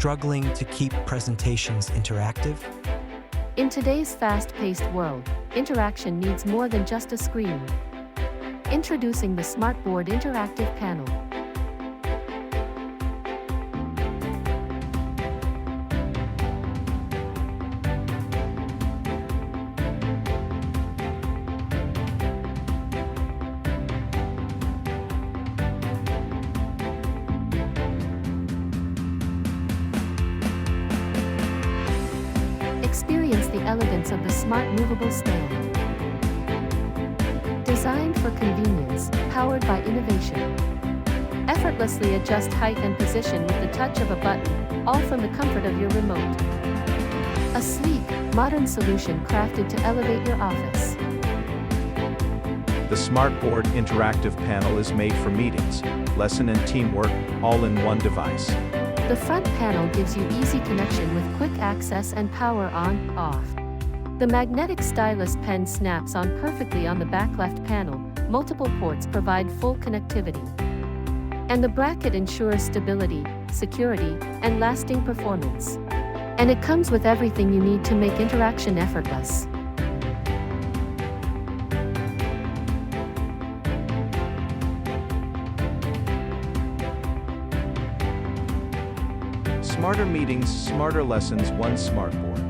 Struggling to keep presentations interactive? In today's fast-paced world, interaction needs more than just a screen. Introducing the Smartboard Interactive Panel. Experience the elegance of the smart movable stand. Designed for convenience, powered by innovation. Effortlessly adjust height and position with the touch of a button, all from the comfort of your remote. A sleek, modern solution crafted to elevate your office. The Smartboard Interactive Panel is made for meetings, lesson and teamwork, all in one device. The front panel gives you easy connection with quick access and power on, off. The magnetic stylus pen snaps on perfectly on the back left panel, multiple ports provide full connectivity. And the bracket ensures stability, security, and lasting performance. And it comes with everything you need to make interaction effortless. Smarter meetings, smarter lessons, one Smartboard.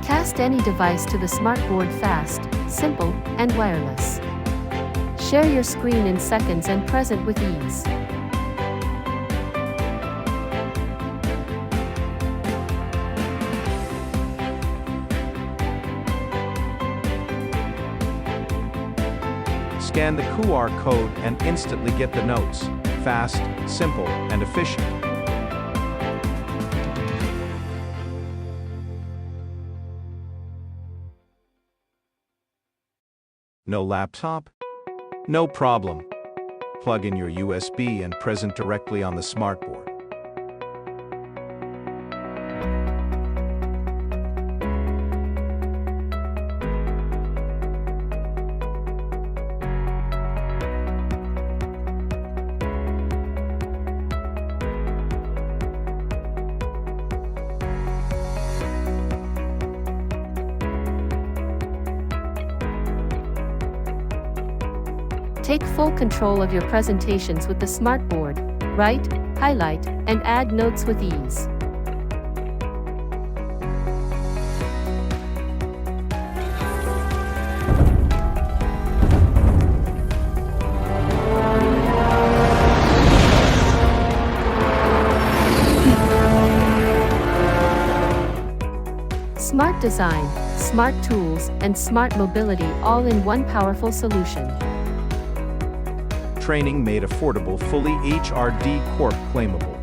Cast any device to the Smartboard fast, simple, and wireless. Share your screen in seconds and present with ease. Scan the QR code and instantly get the notes. Fast, simple, and efficient. No laptop? No problem. Plug in your USB and present directly on the Smartboard. Take full control of your presentations with the Smartboard. Write, highlight, and add notes with ease. Smart design, smart tools, and smart mobility all in one powerful solution. Training made affordable, fully HRD Corp claimable.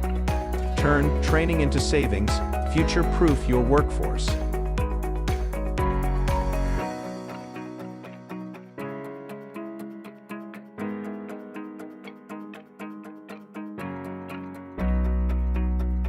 Turn training into savings, future-proof your workforce.